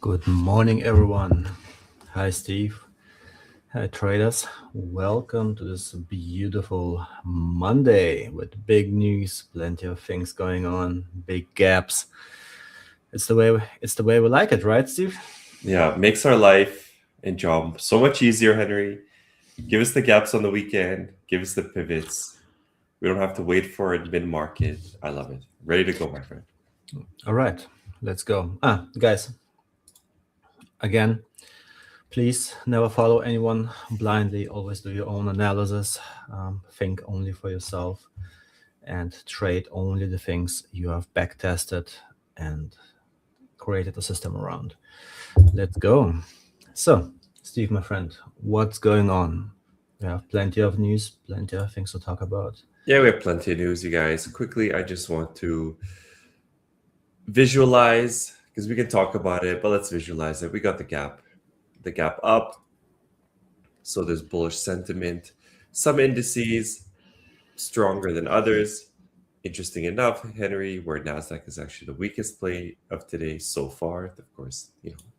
Good morning, everyone. Hi, Steve. Hi, traders. Welcome to this beautiful Monday with big news, plenty of things going on, big gaps. It's the way we like it, right, Steve? Yeah, makes our life and job so much easier, Henry. Give us the gaps on the weekend. Give us the pivots. We don't have to wait for it mid-market. I love it. Ready to go, my friend. All right, let's go. Guys, again, please never follow anyone blindly. Always do your own analysis. Think only for yourself and trade only the things you have back tested and created a system around. Let's go. So, Steve, my friend, what's going on? We have plenty of news, plenty of things to talk about. Yeah, we have plenty of news, you guys. Quickly, I just want to visualize because we can talk about it, but let's visualize it. We got the gap up. So there's bullish sentiment. Some indices stronger than others. Interesting enough, Henry, where Nasdaq is actually the weakest play of today so far. Of course,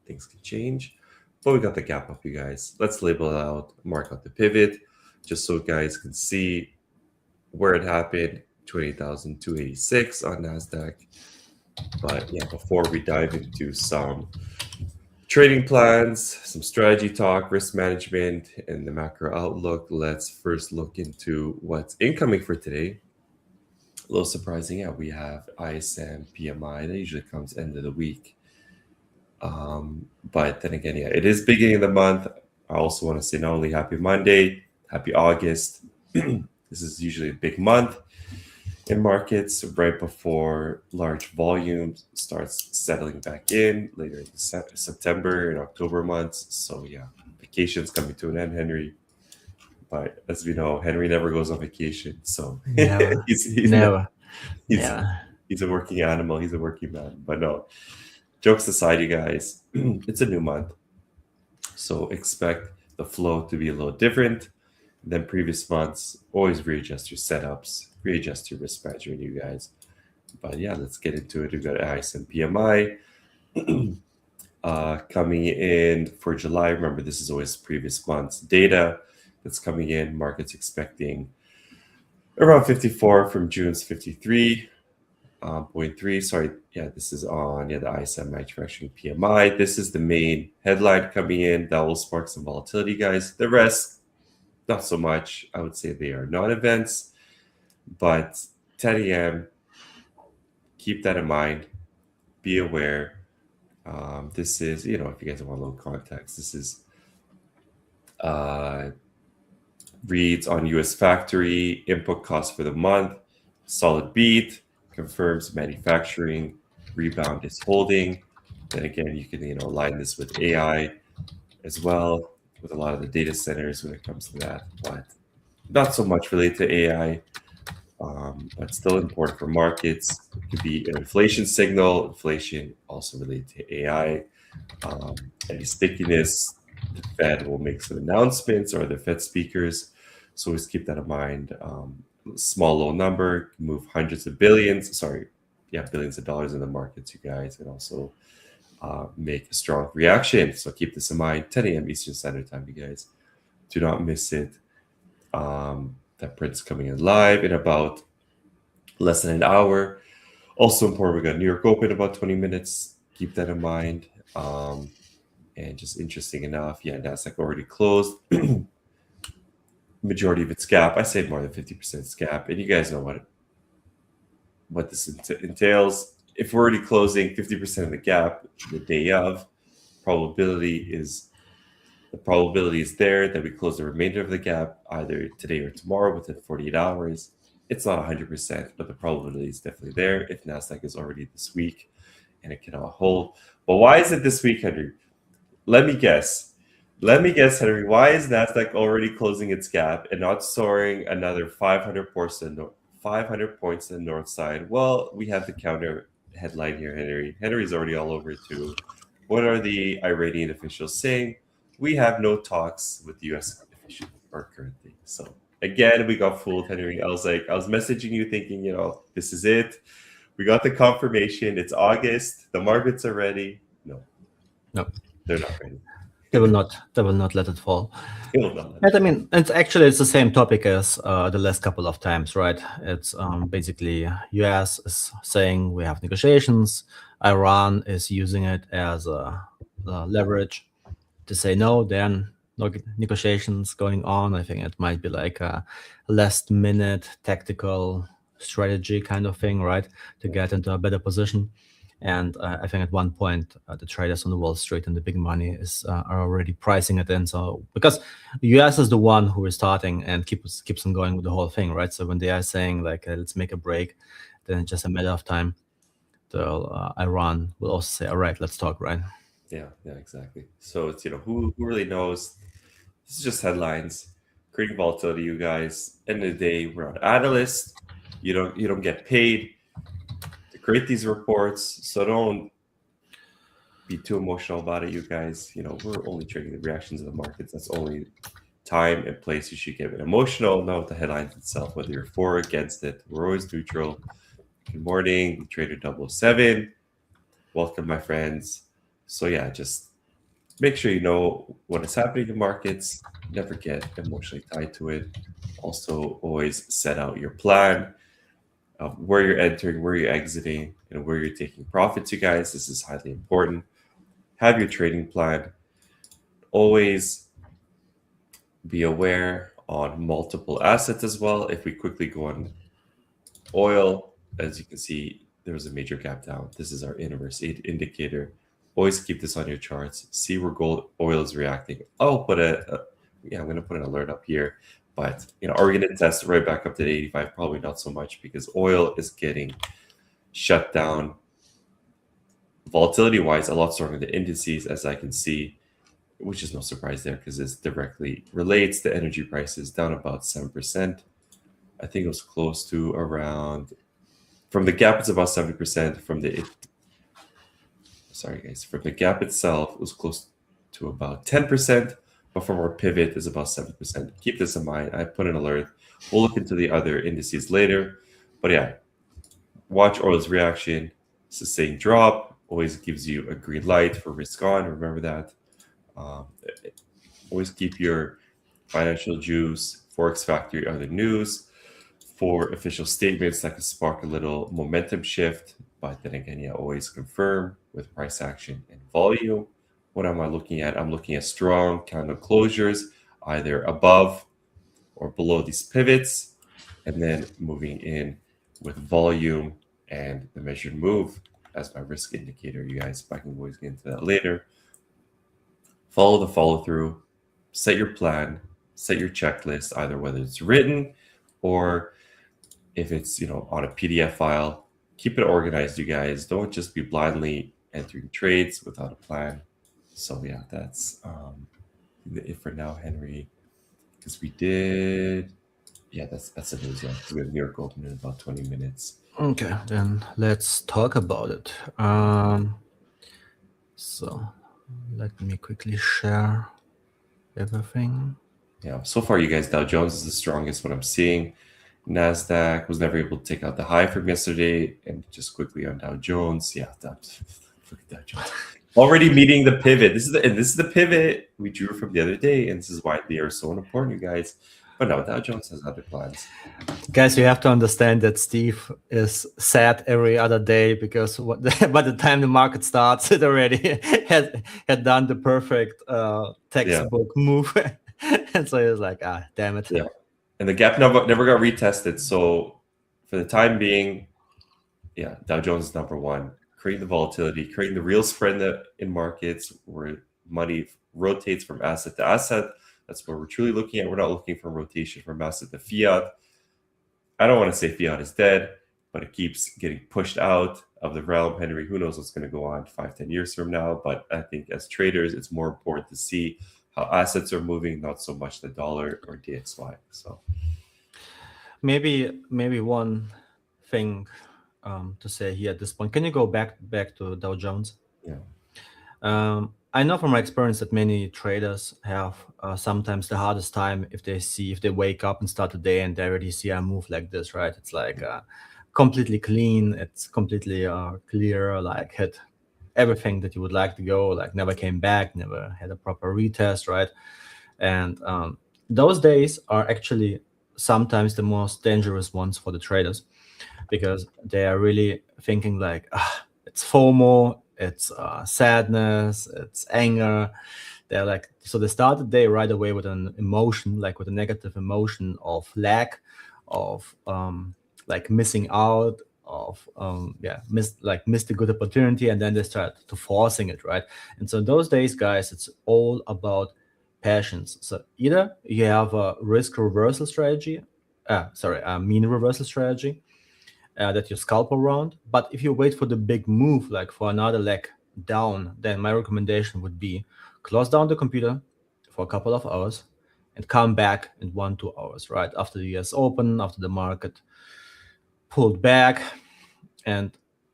things can change, but we got the gap up, you guys. Let's label it out, mark out the pivot, just so guys can see where it happened. 20,286 on Nasdaq. But yeah, before we dive into some trading plans, some strategy talk, risk management, and the macro outlook, let's first look into what's incoming for today. A little surprising, yeah, we have ISM PMI that usually comes end of the week. But then again, yeah, it is beginning of the month. I also want to say not only happy Monday, happy August. This is usually a big month in markets right before large volumes starts settling back in later in September and October months. So yeah, vacation's coming to an end, Henry. But as we know, Henry never goes on vacation, so Never, he's never, he's never. he's a working animal. He's a working man. But no, jokes aside, you guys, it's a new month, so expect the flow to be a little different than previous months. Always readjust your setups, readjust your risk management, you guys. But yeah, let's get into it. We've got ISM PMI coming in for July. Remember, this is always previous month's data that's coming in. Markets expecting around 54 from June's 53.3. Sorry, yeah, this is on the ISM manufacturing PMI. This is the main headline coming in. That will spark some volatility, guys. The rest, not so much. I would say they are non-events, but 10 a.m., keep that in mind. Be aware. This is, if you guys want a little context, this is reads on US factory, input costs for the month, solid beat, confirms manufacturing, rebound is holding. Then again, you can align this with AI as well, with a lot of the data centers when it comes to that, but not so much related to AI, but still important for markets. It could be an inflation signal, inflation also related to AI, any stickiness. The Fed will make some announcements or the Fed speakers. So always keep that in mind. Small, low number, move hundreds of billions. Billions of dollars in the markets, you guys, and also make a strong reaction. So keep this in mind. 10 a.m. Eastern Standard Time, you guys. Do not miss it. That print's coming in live in about less than an hour. Also important, we got New York Open in about 20 minutes. Keep that in mind. And just interesting enough, yeah, Nasdaq already closed. Majority of its gap, I say more than 50% gap, and you guys know what this entails. If we're already closing 50% of the gap the day of, the probability is there that we close the remainder of the gap either today or tomorrow within 48 hours. It's not 100%, but the probability is definitely there if Nasdaq is already this week and it cannot hold. But why is it this week, Henry? Let me guess, Henry. Why is Nasdaq already closing its gap and not soaring another 500 points to the north side? Well, we have the counter headline here, Henry. Henry's already all over it too. What are the Iranian officials saying? We have no talks with the U.S. officials currently. So again, we got fooled, Henry. I was messaging you thinking, this is it. We got the confirmation. It's August. The markets are ready. No. No, They're not ready. they will not. They will not let it fall. They will not let And it I mean, it's the same topic as the last couple of times, right? It's basically U.S. is saying we have negotiations. Iran is using it as a leverage to say no. Then no negotiations going on. I think it might be like a last-minute tactical strategy kind of thing, right? To get into a better position. And I think at one point, the traders on the Wall Street and the big money are already pricing it in. So because the US is the one who is starting and keeps on going with the whole thing, right? So when they are saying like let's make a break, then it's just a matter of time. So Iran will also say, all right, let's talk, right? Yeah, exactly. So it's who really knows? This is just headlines, creating volatility. You guys, end of the day, we're not analysts. You don't get paid to create these reports, so don't be too emotional about it, you guys. We're only trading the reactions of the markets. That's only time and place you should get emotional, not with the headlines itself, whether you're for or against it. We're always neutral. Good morning, Trader 007. Welcome, my friends. So yeah, just make sure you know what is happening in markets. Never get emotionally tied to it. Also, always set out your plan of where you're entering, where you're exiting, and where you're taking profits, you guys. This is highly important. Have your trading plan. Always be aware on multiple assets as well. If we quickly go on oil, as you can see, there was a major gap down. This is our inverse indicator. Always keep this on your charts. See where oil is reacting. I'm going to put an alert up here. But are we going to test right back up to the 85? Probably not so much, because oil is getting shut down volatility-wise a lot stronger than the indices, as I can see, which is no surprise there because this directly relates to energy prices, down about 7%. I think it was close to around, from the gap, it's about 70%. From the gap itself, it was close to about 10%, but from our pivot is about 7%. Keep this in mind. I put an alert. We'll look into the other indices later, but yeah, watch oil's reaction. Sustained drop always gives you a green light for risk on. Remember that. Always keep your financial juice, Forex Factory, other news for official statements that could spark a little momentum shift. But then again, always confirm with price action and volume. What am I looking at? I'm looking at strong candle closures, either above or below these pivots, and then moving in with volume and the measured move as my risk indicator, you guys. But I can always get into that later. Follow the follow through, set your plan, set your checklist, either whether it's written or if it's on a PDF file. Keep it organized, you guys. Don't just be blindly entering trades without a plan. So yeah, that's it for now, Henry. Because we did, that's the news. Yeah, we have New York open in about 20 minutes. Okay, then let's talk about it. So let me quickly share everything. Yeah, so far, you guys, Dow Jones is the strongest, what I'm seeing. Nasdaq was never able to take out the high from yesterday. And just quickly on Dow Jones, Dow Jones already meeting the pivot. This is the pivot we drew from the other day, and this is why they are so important, you guys. But no, Dow Jones has other plans. Guys, you have to understand that Steve is sad every other day because by the time the market starts, it already had done the perfect textbook move. And so he's like, damn it. Yeah. And the gap never got retested. So for the time being, Dow Jones is number one. Creating the volatility, creating the real spread in markets where money rotates from asset to asset. That's what we're truly looking at. We're not looking for rotation from asset to fiat. I don't want to say fiat is dead, but it keeps getting pushed out of the realm. Henry, who knows what's going to go on 5-10 years from now. But I think as traders, it's more important to see how assets are moving, not so much the dollar or DXY. So maybe one thing to say here at this point. Can you go back to Dow Jones? Yeah. I know from my experience that many traders have sometimes the hardest time if they wake up and start the day and they already see a move like this, right? It's like completely clean. It's completely clear, like hit everything that you would like to go, like never came back, never had a proper retest, right? And those days are actually sometimes the most dangerous ones for the traders, because they are really thinking like, it's FOMO, it's sadness, it's anger. They're like, so they start the day right away with an emotion, like with a negative emotion of lack, of like missing out, of missed a good opportunity, and then they start to forcing it, right? And so those days, guys, it's all about passions. So either you have a risk reversal strategy, a mean reversal strategy, that you scalp around. But if you wait for the big move, like for another leg down, then my recommendation would be close down the computer for a couple of hours and come back in 1-2 hours, right? After the US Open, after the market pulled back. And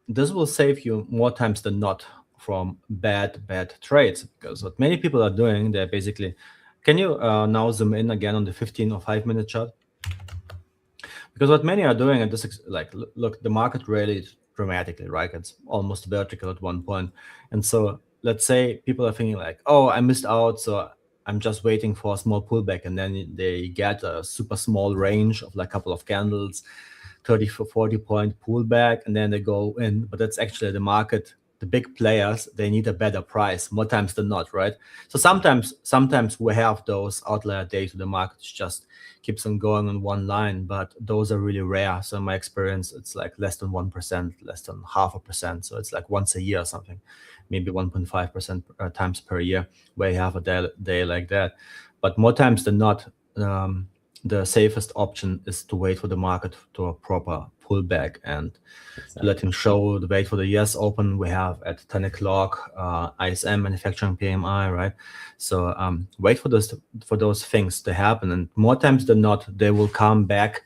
this will save you more times than not from bad trades, because what many people are doing, they're basically, can you now zoom in again on the 15 or 5-minute chart? Because what many are doing, and this is like, look, the market rallied dramatically, right? It's almost vertical at one point. And so let's say people are thinking like, oh, I missed out, so I'm just waiting for a small pullback. And then they get a super small range of like a couple of candles, 30 for 40 point pullback, and then they go in. But that's actually the market. The big players, they need a better price more times than not, right? So sometimes we have those outlier days where the market just keeps on going on one line, but those are really rare. So in my experience, it's like less than 1%, less than 0.5%. So it's like once a year or something, maybe 1.5% times per year where you have a day like that. But more times than not, the safest option is to wait for the market to a proper pullback and to let him show the wait for the US Open we have at 10 o'clock, ISM manufacturing PMI, right? So wait for those things to happen, and more times than not, they will come back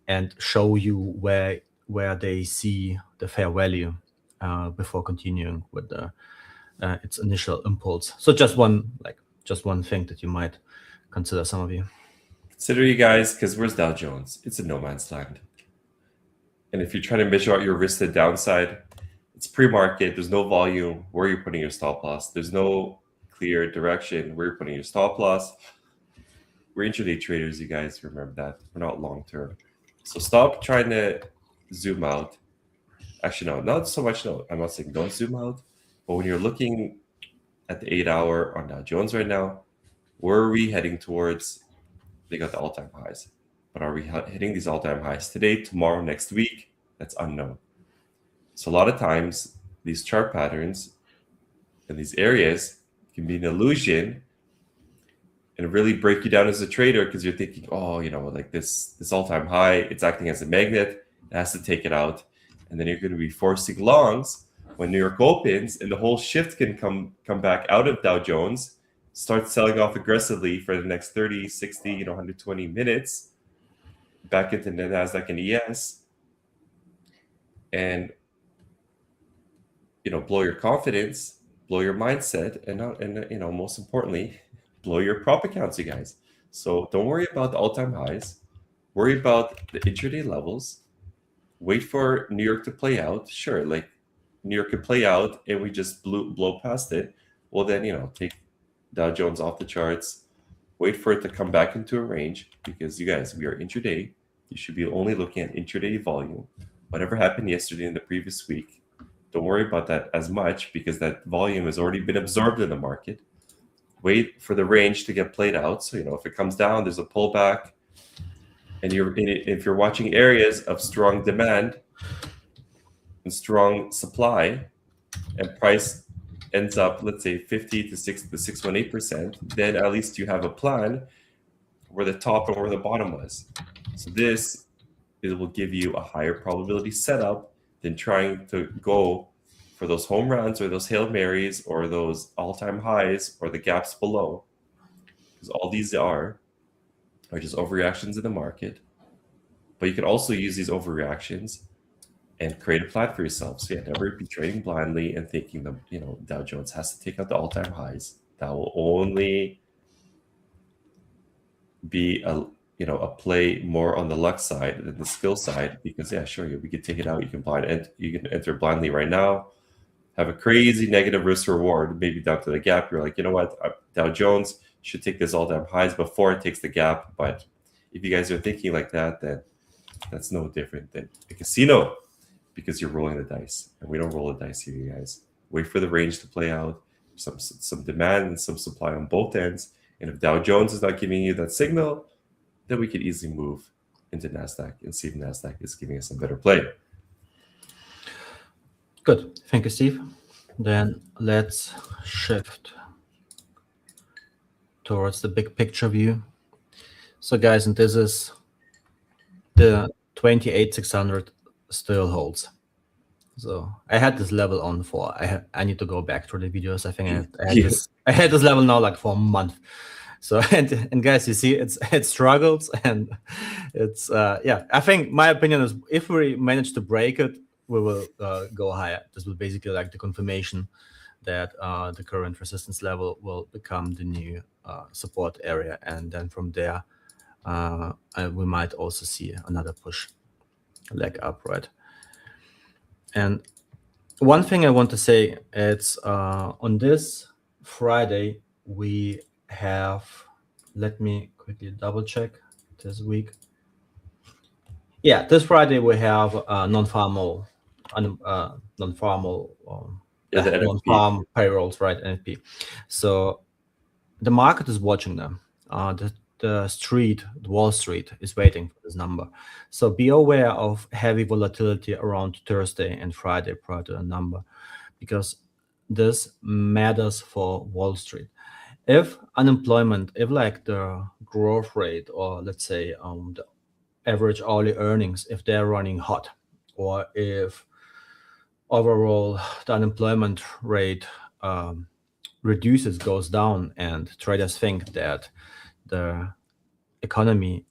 and show you where they see the fair value before continuing with its initial impulse. So just one thing that you might consider, some of you. Consider, you guys, because where's Dow Jones? It's a no man's land. And if you're trying to measure out your risk to downside, it's pre-market. There's no volume. Where are you putting your stop loss? There's no clear direction where you're putting your stop loss. We're intraday traders, you guys. Remember that. We're not long-term. So stop trying to zoom out. Actually, no, not so much. No, I'm not saying don't zoom out. But when you're looking at the 8-hour on Dow Jones right now, where are we heading towards? They got the all-time highs. But are we hitting these all-time highs today, tomorrow, next week? That's unknown. So a lot of times, these chart patterns and these areas can be an illusion and really break you down as a trader, because you're thinking, oh, like this all-time high, it's acting as a magnet, it has to take it out. And then you're going to be forcing longs when New York opens, and the whole shift can come back out of Dow Jones, start selling off aggressively for the next 30, 60, 120 minutes back into the Nasdaq and ES, and blow your confidence, blow your mindset, and most importantly, blow your prop accounts, you guys. So don't worry about the all-time highs. Worry about the intraday levels. Wait for New York to play out. Sure, like New York could play out and we just blow past it. Well, then take Dow Jones off the charts. Wait for it to come back into a range, because you guys, we are intraday. You should be only looking at intraday volume. Whatever happened yesterday and the previous week, don't worry about that as much, because that volume has already been absorbed in the market. Wait for the range to get played out. So, if it comes down, there's a pullback, and if you're watching areas of strong demand and strong supply, and price ends up, let's say 50 to 618%, then at least you have a plan where the top and where the bottom was. So it will give you a higher probability setup than trying to go for those home runs or those Hail Marys or those all-time highs or the gaps below. Because all these are just overreactions in the market. But you can also use these overreactions and create a plan for yourself. So never be trading blindly and thinking that Dow Jones has to take out the all-time highs. That will only be a play more on the luck side than the skill side, because sure, we could take it out. You can enter blindly right now, have a crazy negative risk reward, maybe down to the gap. You're like, you know what, Dow Jones should take this all-time highs before it takes the gap. But if you guys are thinking like that, then that's no different than a casino, because you're rolling the dice, and we don't roll the dice here, you guys. Wait for the range to play out, some demand and some supply on both ends. And if Dow Jones is not giving you that signal, then we could easily move into Nasdaq and see if Nasdaq is giving us a better play. Good. Thank you, Steve. Then let's shift towards the big picture view. So guys, and this is the 28,600 still holds. So I had this level on for, I need to go back to the videos. I think I had this level now like for a month. So and guys, you see it struggles, and it's yeah. I think my opinion is if we manage to break it, we will go higher. This will basically like the confirmation that the current resistance level will become the new support area, and then from there we might also see another push leg up, right? And one thing I want to say, it's on this Friday we have, let me quickly double check this week. Yeah, this Friday we have non-farm non-farm payrolls, right? NFP. So the market is watching them. The Wall Street is waiting for this number. So be aware of heavy volatility around Thursday and Friday prior to the number, because this matters for Wall Street. If unemployment, if like the growth rate, or let's say the average hourly earnings, if they're running hot, or if overall the unemployment rate goes down, and traders think that the economy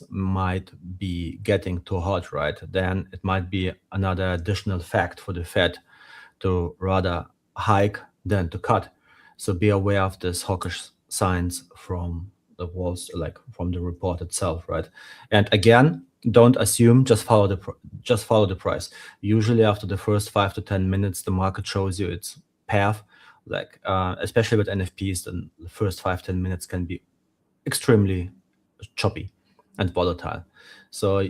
might be getting too hot, right? Then it might be another additional fact for the Fed to rather hike than to cut. So be aware of this hawkish signs from the walls, like from the report itself, right? And again, don't assume, just follow the price. Usually after the first 5 to 10 minutes, the market shows you its path. Like especially with NFPs, the first 5-10 minutes can be extremely choppy and volatile. So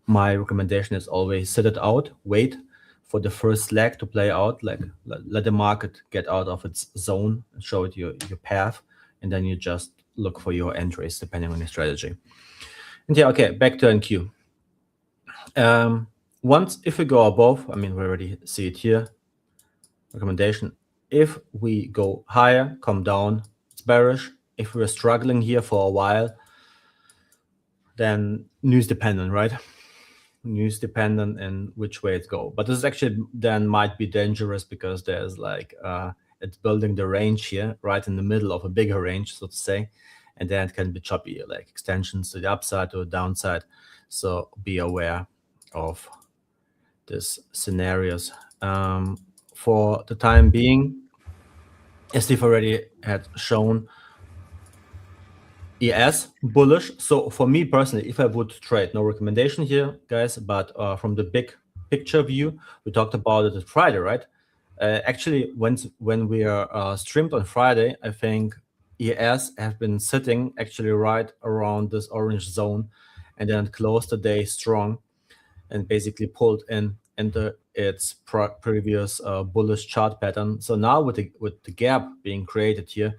my recommendation is always sit it out, wait for the first leg to play out, like let the market get out of its zone and show it your path, and then you just look for your entries depending on your strategy. And yeah, okay, back to NQ. If we go above, I mean, we already see it here. Recommendation: if we go higher, come down, it's bearish. If we're struggling here for a while, then news dependent, right? News dependent in which way it go. But this is actually then might be dangerous, because there's like it's building the range here right in the middle of a bigger range, so to say, and then it can be choppy, like extensions to the upside or downside. So be aware of these scenarios. For the time being, as Steve already had shown, ES bullish. So for me personally, if I would trade, no recommendation here, guys, but from the big picture view, we talked about it Friday, right? Actually, when we are streamed on Friday, I think ES have been sitting actually right around this orange zone, and then closed the day strong, and basically pulled in into its previous bullish chart pattern. So now with the gap being created here,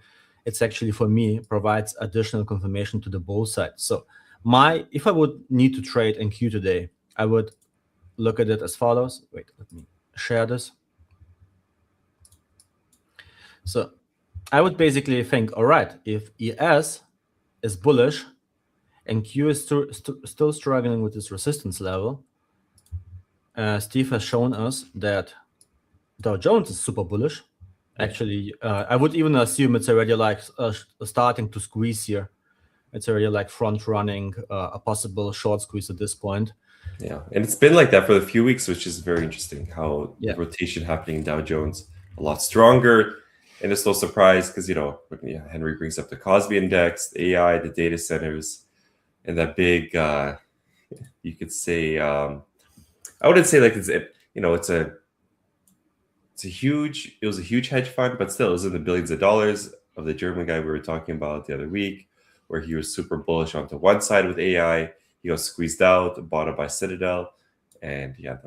it's actually, for me, provides additional confirmation to the bull side. So if I would need to trade NQ today, I would look at it as follows. Wait, let me share this. So I would basically think, all right, if ES is bullish and Q is still struggling with this resistance level, Steve has shown us that Dow Jones is super bullish. Actually, I would even assume it's already like starting to squeeze here. It's already like front running a possible short squeeze at this point. Yeah, and it's been like that for a few weeks, which is very interesting. How the rotation happening in Dow Jones a lot stronger, and it's no surprise because Henry brings up the Cosby Index, the AI, the data centers, and that big. You could say I wouldn't say like it's a it was a huge hedge fund, but still it was in the billions of dollars. Of the German guy we were talking about the other week, where he was super bullish onto one side with AI. He got squeezed out, bought it by Citadel. And yeah,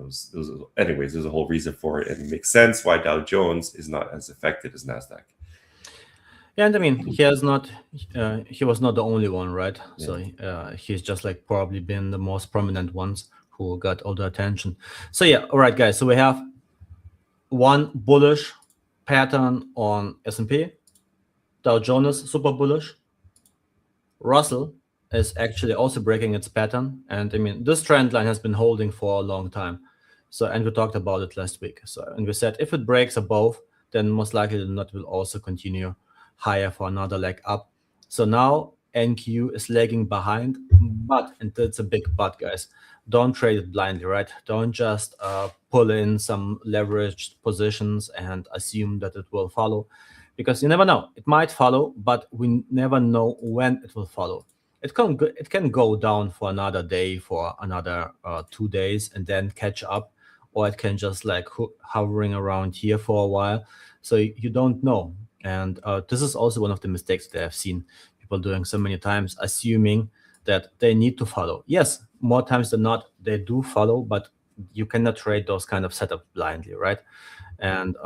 anyways, there's a whole reason for it. And it makes sense why Dow Jones is not as affected as Nasdaq. Yeah, and I mean, he was not the only one, right? Yeah. So he's just like probably been the most prominent ones who got all the attention. So yeah, all right, guys. So we have one bullish pattern on S&P, Dow Jones super bullish. Russell is actually also breaking its pattern, and I mean this trend line has been holding for a long time. So, and we talked about it last week. So, and we said if it breaks above, then most likely the nut will also continue higher for another leg up. So now NQ is lagging behind, but, and it's a big but, guys, don't trade it blindly, right? Don't just pull in some leveraged positions and assume that it will follow, because you never know. It might follow, but we never know when it will follow. It can go down for another day, for another 2 days, and then catch up, or it can just like hovering around here for a while. So you don't know. And this is also one of the mistakes that I've seen people doing so many times, assuming that they need to follow. Yes, more times than not, they do follow, but you cannot trade those kind of setups blindly, right? And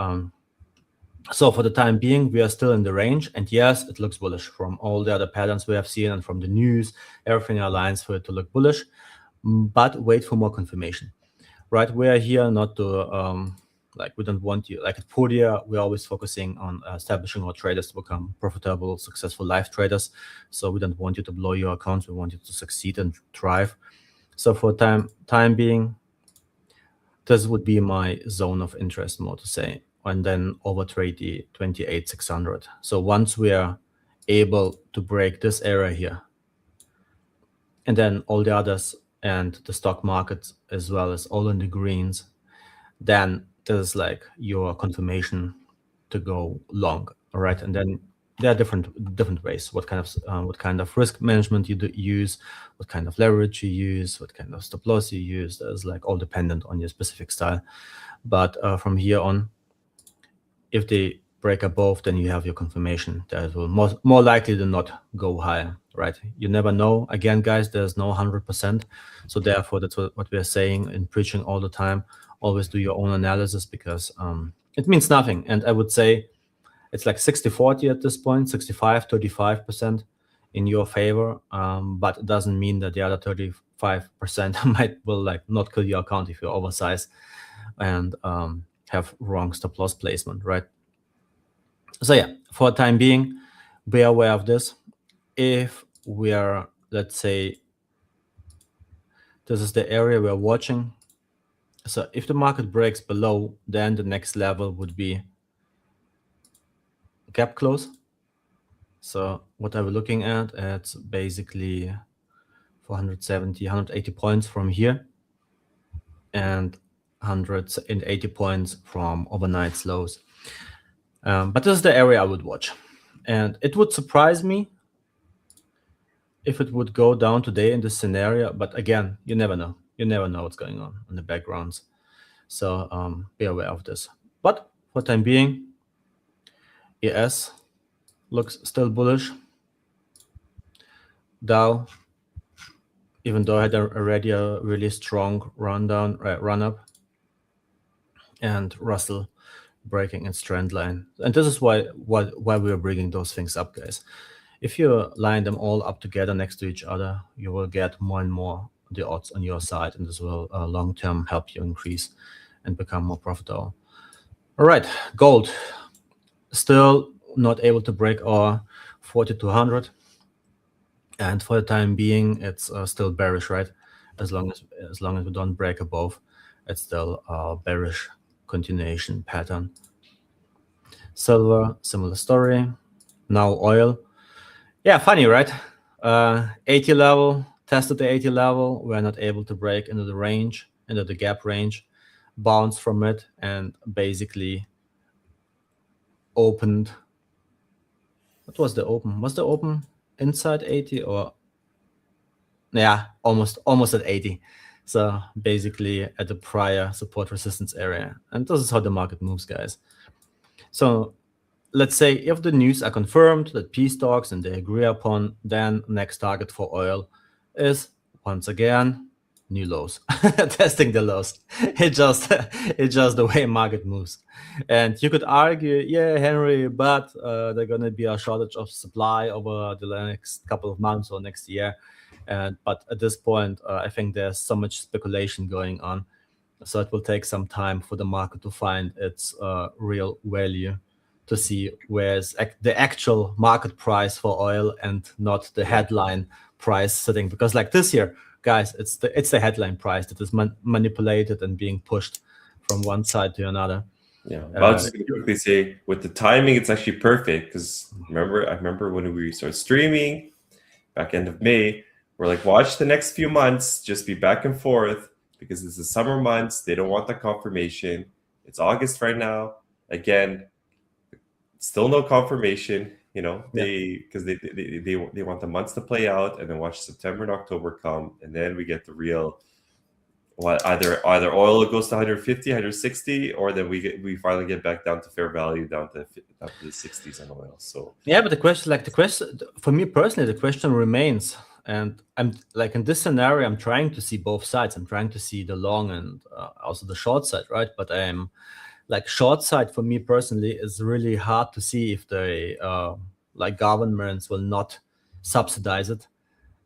so for the time being, we are still in the range. And yes, it looks bullish from all the other patterns we have seen and from the news. Everything aligns for it to look bullish, but wait for more confirmation, right? We are here not to, we don't want you, like at Podia, we're always focusing on establishing our traders to become profitable, successful live traders. So we don't want you to blow your accounts. We want you to succeed and thrive. So for time being, this would be my zone of interest, more to say, and then overtrade the 28,600. So once we are able to break this area here, and then all the others and the stock market as well as all in the greens, then there's like your confirmation to go long, all right? And then there are different ways. What kind of risk management you use, what kind of leverage you use, what kind of stop loss you use. There's like all dependent on your specific style. But from here on, if they break above, then you have your confirmation that it will more likely than not go higher, right? You never know. Again, guys, there's no 100%. So therefore, that's what we're saying and preaching all the time. Always do your own analysis, because it means nothing. And I would say it's like 60-40 at this point, 65-35% in your favor. But it doesn't mean that the other 35% will like not kill your account if you're oversized and have wrong stop loss placement, right? So yeah, for the time being, be aware of this. If we are, let's say, this is the area we're watching. So if the market breaks below, then the next level would be gap close. So what are we looking at? It's basically 470, 180 points from here, and 180 points from overnight lows. But this is the area I would watch. And it would surprise me if it would go down today in this scenario. But again, you never know. You never know what's going on in the backgrounds. So be aware of this. But for the time being, ES looks still bullish. Dow, even though I had already a really strong run up, and Russell breaking its trend line. And this is why we're bringing those things up, guys. If you line them all up together next to each other, you will get more and more the odds on your side, and this will long-term help you increase and become more profitable. All right, gold, still not able to break our 4,200. And for the time being, it's still bearish, right? As long as we don't break above, it's still a bearish continuation pattern. Silver, similar story. Now oil. Yeah, funny, right? 80 level, tested the 80 level. We're not able to break into the range, into the gap range, bounced from it, and basically opened. What was the open? Was the open inside 80 or? Yeah, almost at 80. So basically at the prior support resistance area. And this is how the market moves, guys. So let's say if the news are confirmed that peace talks and they agree upon, then next target for oil is once again new lows, testing the lows. It's just the way market moves. And you could argue, yeah, Henry, but there's gonna be a shortage of supply over the next couple of months or next year. But at this point, I think there's so much speculation going on, so it will take some time for the market to find its real value, to see where's the actual market price for oil and not the headline price sitting. Because like this year, guys, it's the headline price that is manipulated and being pushed from one side to another. Yeah, I'll just quickly say with the timing, it's actually perfect because I remember when we started streaming back end of May, we're like, watch the next few months, just be back and forth because it's the summer months. They don't want the confirmation. It's August right now. Again, still no confirmation, because they want the months to play out and then watch September and October come, and then we get the real. Either oil goes to 150, 160, or then we finally get back down to fair value, down to the 60s on oil. So yeah, but the question for me personally, the question remains, and I'm like in this scenario, I'm trying to see both sides. I'm trying to see the long and also the short side, right? But I'm like short side for me personally is really hard to see if the like governments will not subsidize it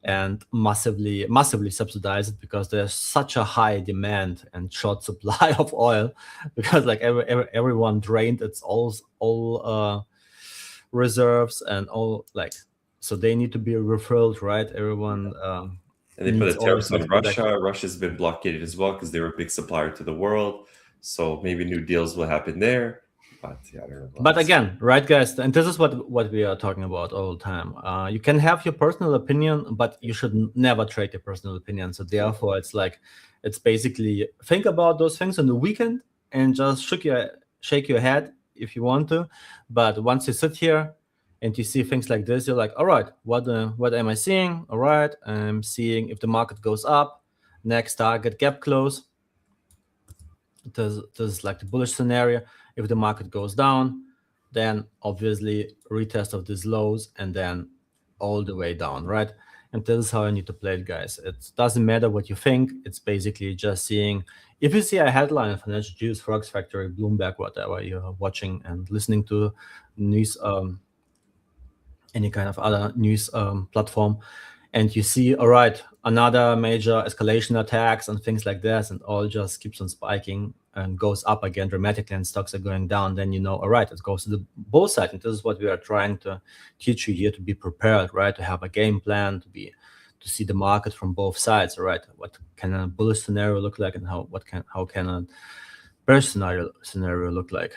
and massively subsidize it, because there's such a high demand and short supply of oil, because like everyone drained its all reserves and all, like, so they need to be refilled, right? Everyone and they put the tariffs on Russia. Russia's been blockaded as well because they were a big supplier to the world, so maybe new deals will happen there. But yeah, I don't know. But again, right, guys, and this is what we are talking about all the time. You can have your personal opinion, but you should never trade your personal opinion. So therefore, it's basically think about those things on the weekend and just shake your head if you want to. But once you sit here and you see things like this, you're like, all right, what am I seeing? All right, I'm seeing if the market goes up, next target gap close. This is like the bullish scenario. If the market goes down, then obviously retest of these lows and then all the way down, right? And this is how I need to play it, guys. It doesn't matter what you think. It's basically just seeing, if you see a headline in Financial News, Forex Factory, Bloomberg, whatever you're watching and listening to news, any kind of other news platform, and you see, all right, another major escalation attacks and things like this, and all just keeps on spiking and goes up again dramatically, and stocks are going down, then you know, all right, it goes to the bull side. And this is what we are trying to teach you here, to be prepared, right? To have a game plan, to see the market from both sides, right? What can a bullish scenario look like, and how can a bearish scenario look like?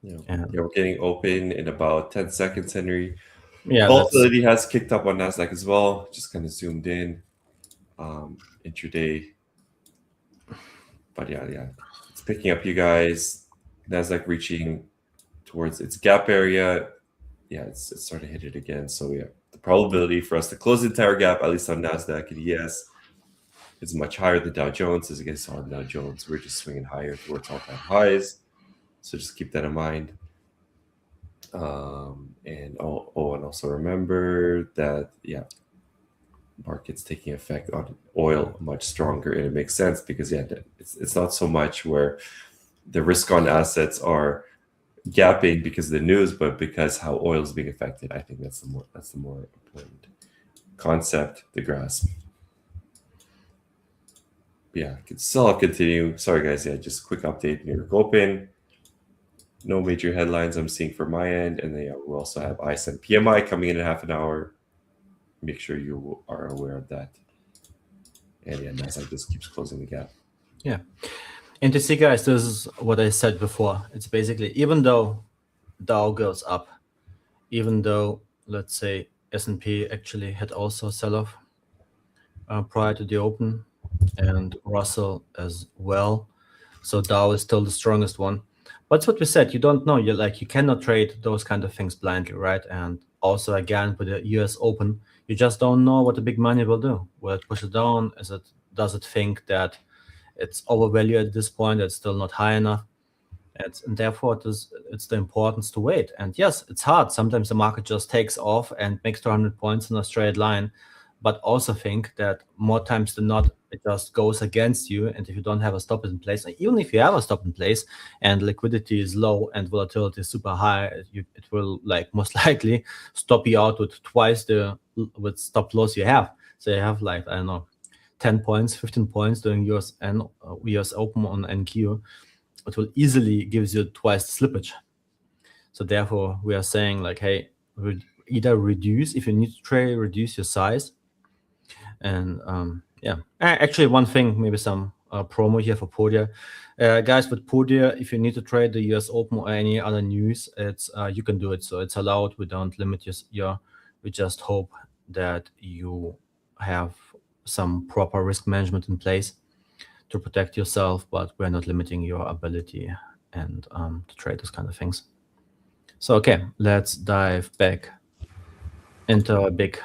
Yeah, we're getting open in about 10 seconds, Henry. Yeah, volatility has kicked up on Nasdaq as well. Just kind of zoomed in intraday. But yeah, it's picking up, you guys. Nasdaq reaching towards its gap area. Yeah, it's starting to hit it again. So yeah, the probability for us to close the entire gap, at least on Nasdaq and ES, is much higher than Dow Jones. As you guys saw on Dow Jones, we're just swinging higher towards all-time highs. So just keep that in mind. And also remember that, yeah, market's taking effect on oil much stronger, and it makes sense because it's not so much where the risk on assets are gapping because of the news, but because how oil is being affected. I think that's the more important concept to grasp. Yeah, still continue. Sorry guys, yeah, just quick update. New York Open. No major headlines I'm seeing from my end. And then we also have ISM PMI coming in half an hour. Make sure you are aware of that. And yeah, Nasdaq just keeps closing the gap. Yeah. And to see, guys, this is what I said before. It's basically, even though Dow goes up, even though, let's say, S&P actually had also sell-off prior to the open, and Russell as well. So Dow is still the strongest one. But it's what we said, you don't know. You cannot trade those kind of things blindly, right? And also, again, with the US Open, you just don't know what the big money will do. Will it push it down? Is it does it think that it's overvalued at this point? It's still not high enough. And therefore, it's the importance to wait. And yes, it's hard. Sometimes the market just takes off and makes 200 points in a straight line. But also think that more times than not, it just goes against you. And if you don't have a stop in place, even if you have a stop in place and liquidity is low and volatility is super high, it will like most likely stop you out with twice the with stop loss you have. So you have like, I don't know, 10 points, 15 points during US Open on NQ. It will easily gives you twice the slippage. So therefore, we are saying like, hey, either reduce, if you need to trade, reduce your size. And yeah, actually one thing, maybe some promo here for Podia. Guys, with Podia, if you need to trade the US Open or any other news, it's you can do it. So it's allowed. We don't limit your we just hope that you have some proper risk management in place to protect yourself, but we're not limiting your ability and to trade those kind of things. So okay, let's dive back into a big.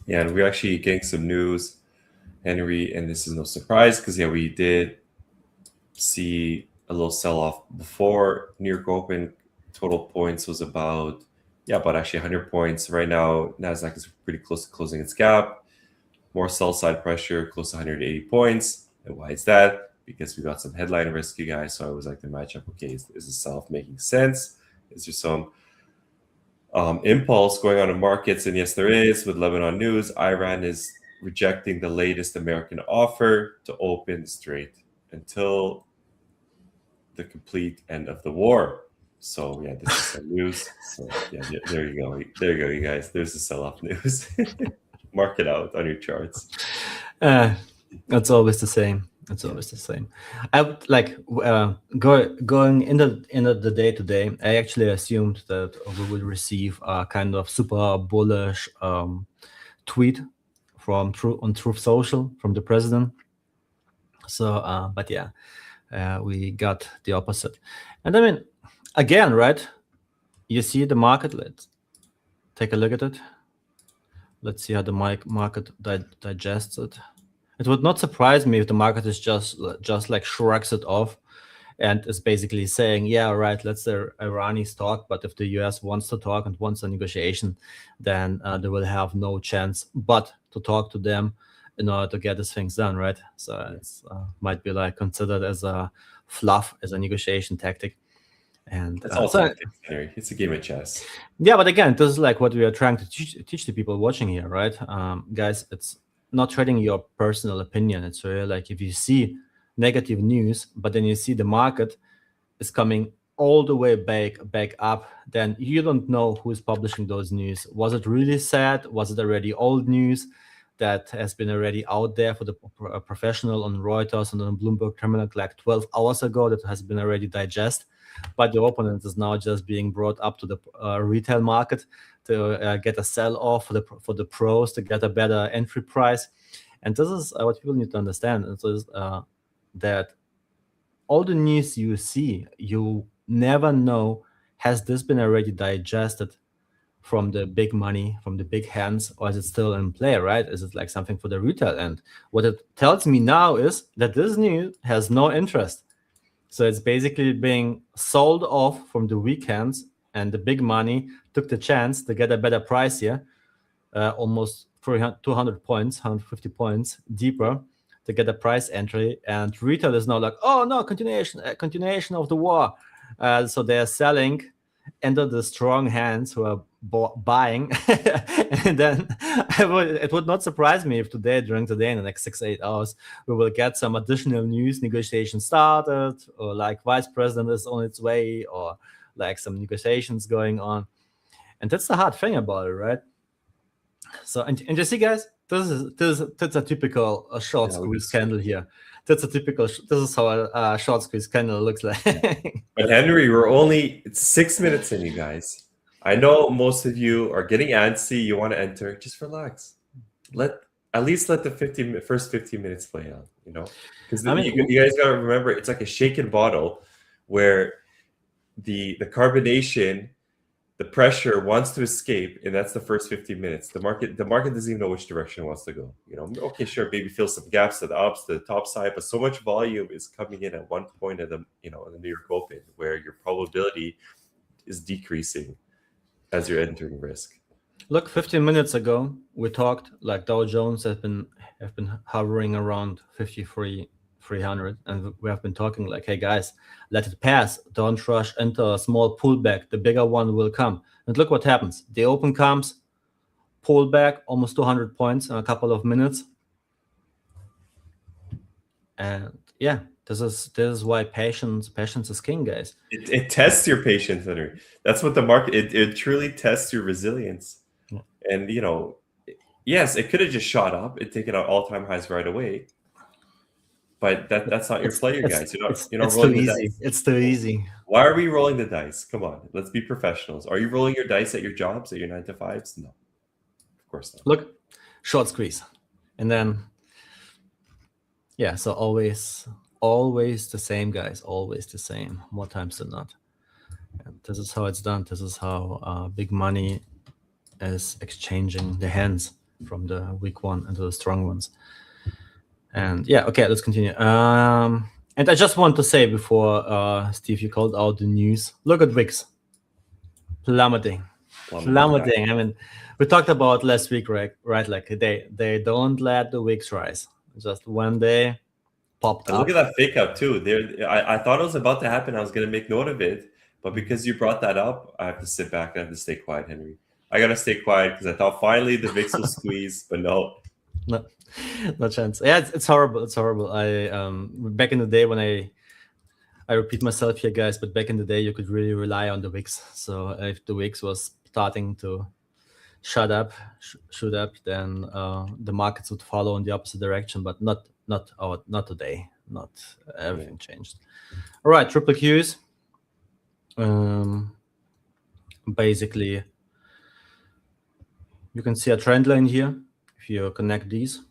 Yeah, and we're actually getting some news, Henry, and this is no surprise because yeah, we did see a little sell-off before New York Open. Total points was about actually 100 points. Right now, Nasdaq is pretty close to closing its gap. More sell-side pressure, close to 180 points. And why is that? Because we got some headline risk, you guys. So I was like the matchup, okay, is the sell-off making sense? Is there some impulse going on in markets? And yes, there is. With Lebanon news, Iran is rejecting the latest American offer to open the strait until the complete end of the war. So yeah, this is some news. So yeah, there you go. There you go, you guys. There's the sell-off news. Mark it out on your charts. It's always the same. It's always the same. I would like going into the day to day. I actually assumed that we would receive a kind of super bullish tweet on Truth Social from the president. So, but yeah, we got the opposite. And I mean, again, right? You see the market. Let's take a look at it. Let's see how the market digests it. It would not surprise me if the market is just like shrugs it off and is basically saying, yeah, right, let's the Iranis talk. But if the US wants to talk and wants a negotiation, then they will have no chance but to talk to them in order to get these things done, right? So it's might be like considered as a fluff, as a negotiation tactic. And it's all tactics, Henry. It's a game of chess. Yeah, but again, this is like what we are trying to teach the people watching here, right? Guys, it's not trading your personal opinion. It's really like if you see negative news, but then you see the market is coming all the way back up, then you don't know who's publishing those news. Was it really sad? Was it already old news that has been already out there for the professional on Reuters and on Bloomberg Terminal like 12 hours ago that has been already digested? But the opponent is now just being brought up to the retail market to get a sell-off for the pros to get a better entry price. And this is what people need to understand. And so is that all the news you see, you never know, has this been already digested from the big money, from the big hands, or is it still in play, right? Is it like something for the retail end? What it tells me now is that this news has no interest. So it's basically being sold off from the weekends, and the big money took the chance to get a better price here, almost 200 points, 150 points deeper to get a price entry. And retail is now like, oh no, continuation of the war. So they're selling into the strong hands who are buying. And then it would not surprise me if today, during the day, in the next 6-8 hours, we will get some additional news, negotiation started, or like vice president is on its way, or like some negotiations going on. And that's the hard thing about it, right? So, and you see, guys, that's a typical short squeeze candle here. That's a typical. This is how a short squeeze candle looks like. But Henry, it's 6 minutes in, you guys. I know most of you are getting antsy. You want to enter. Just relax. At least let the first 15 minutes play out. You know, because you guys got to remember, it's like a shaken bottle, where the carbonation the pressure wants to escape, and that's the first 15 minutes. The market doesn't even know which direction it wants to go. Okay, sure, maybe fill some gaps to the ups, to the top side, but so much volume is coming in at one point of the in the New York Open where your probability is decreasing as you're entering risk. Look, 15 minutes ago we talked like Dow Jones have been hovering around 53,300, and we have been talking like, hey guys, let it pass, don't rush into a small pullback, the bigger one will come. And look what happens. The open comes, pull back almost 200 points in a couple of minutes, and yeah, this is why patience is king, guys. It tests your patience, Henry. That's what the market, it truly tests your resilience. Yeah. And yes, it could have just shot up, it taken out all-time highs right away, but that's not your player, guys. You're not rolling the dice. It's too easy. Why are we rolling the dice? Come on, let's be professionals. Are you rolling your dice at your jobs, at your 9-to-5s? No, of course not. Look, short squeeze, and then yeah, so always the same, guys, always the same, more times than not. And this is how it's done. This is how big money is exchanging the hands from the weak one into the strong ones. And yeah, okay, let's continue. And I just want to say before, Steve, you called out the news. Look at VIX, plummeting. I mean, we talked about last week, right? Like they don't let the VIX rise. Just when they popped up. Look at that fake out too. I thought it was about to happen. I was going to make note of it, but because you brought that up, I have to sit back. I have to stay quiet, Henry. I got to stay quiet because I thought finally the VIX will squeeze, but no, chance. Yeah, it's horrible. It's horrible. I back in the day when I repeat myself here, guys, but back in the day you could really rely on the VIX. So if the VIX was starting to shoot up, then the markets would follow in the opposite direction, but not today. Not everything changed. All right, triple Qs. Basically, you can see a trend line here. If you connect these,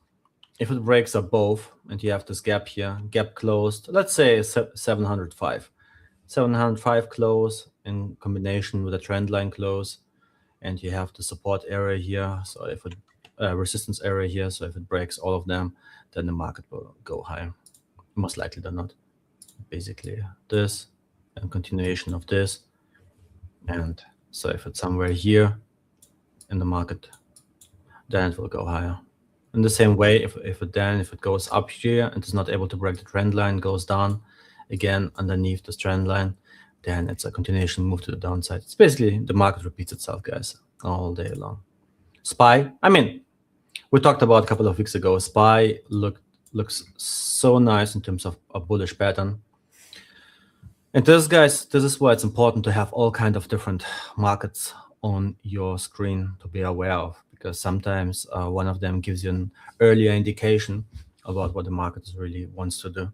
if it breaks above and you have this gap here, gap closed, let's say 705 close in combination with a trend line close, and you have the support area here. So if it resistance area here, so if it breaks all of them, then the market will go higher, most likely than not. Basically this and continuation of this, and so if it's somewhere here in the market, then it will go higher. In the same way, if it goes up here and is not able to break the trend line, goes down again underneath this trend line, then it's a continuation move to the downside. It's basically the market repeats itself, guys, all day long. SPY, I mean, we talked about a couple of weeks ago. SPY looks so nice in terms of a bullish pattern. And this, guys, this is why it's important to have all kind of different markets on your screen to be aware of, because sometimes one of them gives you an earlier indication about what the market really wants to do.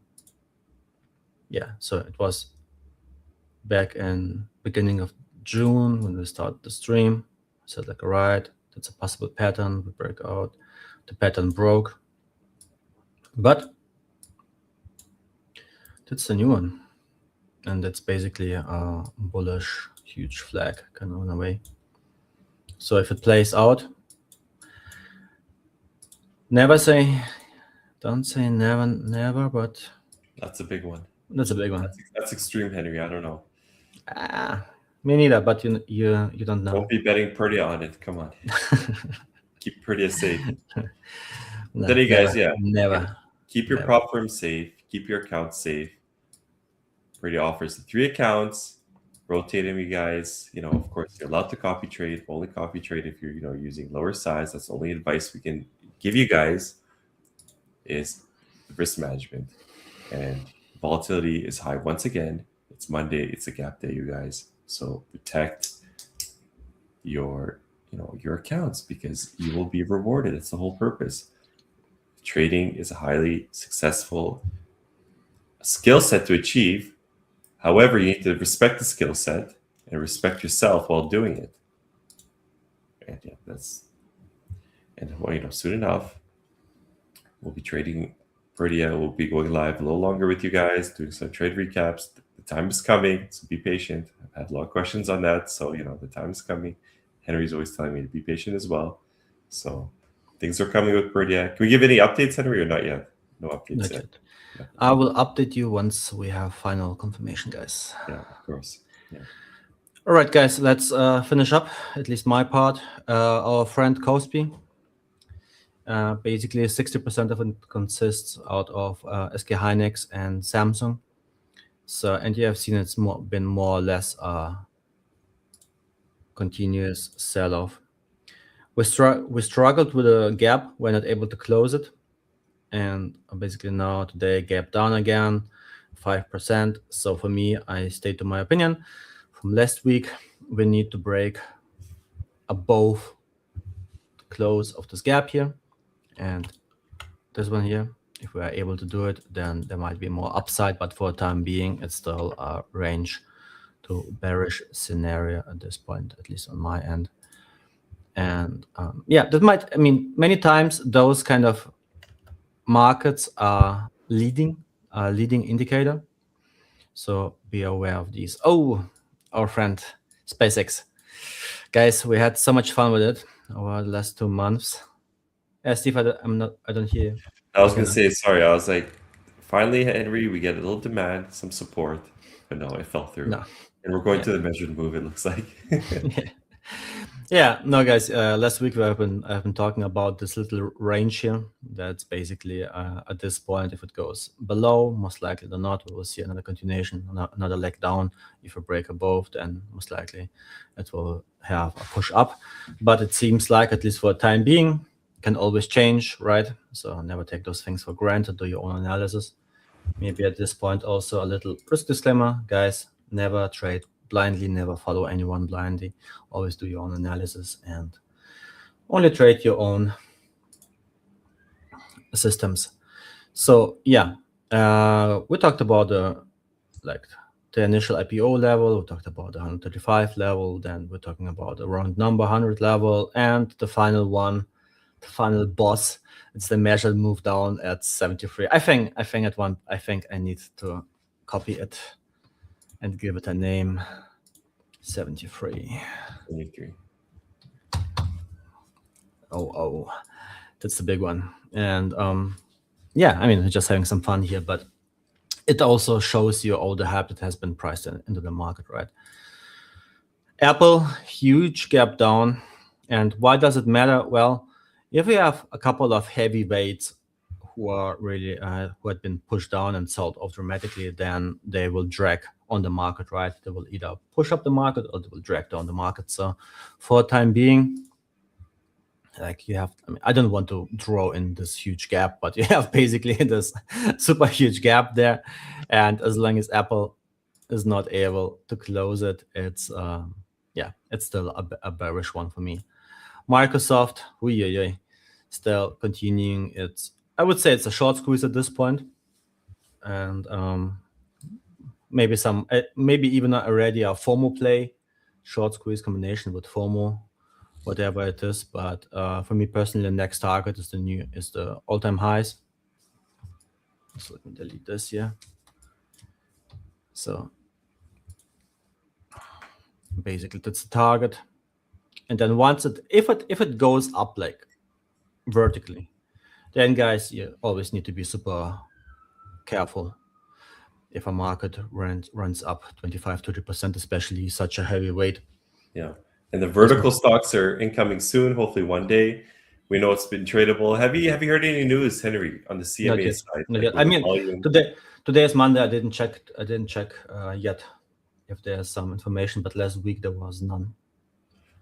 Yeah, so it was back in beginning of June when we started the stream. I said like, all right, that's a possible pattern. We break out. The pattern broke, but that's a new one, and that's basically a bullish huge flag kind of in a way. So if it plays out, don't say never, but that's a big one. That's a big one. That's extreme, Henry. I don't know. Me neither, but you don't know. Don't be betting pretty on it. Come on. Keep pretty safe. No, then you guys, yeah. Never. Keep your prop firm safe. Keep your accounts safe. Pretty offers the 3 accounts. Rotate them, you guys. Of course, you're allowed to copy trade. Only copy trade if you're using lower size. That's the only advice we can give you guys is risk management. And volatility is high once again. It's Monday. It's a gap day, you guys. So protect your accounts because you will be rewarded. It's the whole purpose. Trading is a highly successful skill set to achieve. However, you need to respect the skill set and respect yourself while doing it. And soon enough, we'll be trading We'll be going live a little longer with you guys, doing some trade recaps. The time is coming, so be patient. I've had a lot of questions on that, so the time is coming. Henry's always telling me to be patient as well. So things are coming with Birdiac. Can we give any updates, Henry, or not yet? No updates Not yet. yet. I will update you once we have final confirmation, guys. Yeah, of course. Yeah. All right, guys, let's finish up, at least my part. Our friend Cosby, basically 60% of it consists out of SK Hynix and Samsung. So, and you have seen it's been more or less a continuous sell-off. We struggled with a gap. We're not able to close it. And basically now today gap down again, 5%. So for me, I stay to my opinion from last week. We need to break above the close of this gap here. And this one here, if we are able to do it, then there might be more upside. But for the time being, it's still a range to bearish scenario at this point, at least on my end. And yeah, that might, I mean, many times those kind of markets are leading indicator. So be aware of these. Oh, our friend SpaceX. Guys, we had so much fun with it over the last 2 months. Steve, I don't hear you. I was going to say, sorry, I was like, finally, Henry, we get a little demand, some support, but no, it fell through. No. And we're going to the measured move, it looks like. Yeah, no, guys. Last week I've been talking about this little range here. That's basically at this point, if it goes below, most likely or not, we will see another continuation, another leg down. If we break above, then most likely it will have a push up. But it seems like, at least for the time being, can always change, right? So never take those things for granted. Do your own analysis. Maybe at this point also a little risk disclaimer, guys. Never trade blindly, never follow anyone blindly. Always do your own analysis and only trade your own systems. So yeah, we talked about the initial IPO level. We talked about the 135 level. Then we're talking about the round number 100 level, and the final one, the final boss. It's the measured move down at 73. I think I need to copy it and give it a name. 73. 73. Oh, that's the big one. And yeah, I mean, just having some fun here, but it also shows you all the hype that has been priced into the market, right? Apple, huge gap down. And why does it matter? Well, if we have a couple of heavyweights who are really who had been pushed down and sold off dramatically, then they will drag on the market, right? They will either push up the market or they will drag down the market. So for the time being, like you have, I mean, I don't want to draw in this huge gap, but you have basically this super huge gap there. And as long as Apple is not able to close it, it's it's still a bearish one for me. Microsoft, still continuing its, I would say it's a short squeeze at this point. And maybe even already a FOMO play, short squeeze combination with FOMO, whatever it is. But for me personally, the next target is the all-time highs. So let me delete this here. So basically that's the target. And then once if it goes up like vertically, then guys, you always need to be super careful if a market runs up 25-30%, especially such a heavy weight. Yeah. And the vertical stocks are incoming soon, hopefully one day. We know it's been tradable. Have you heard any news, Henry, on the CMA side? Like I mean, today is Monday. I didn't check yet if there's some information, but last week there was none.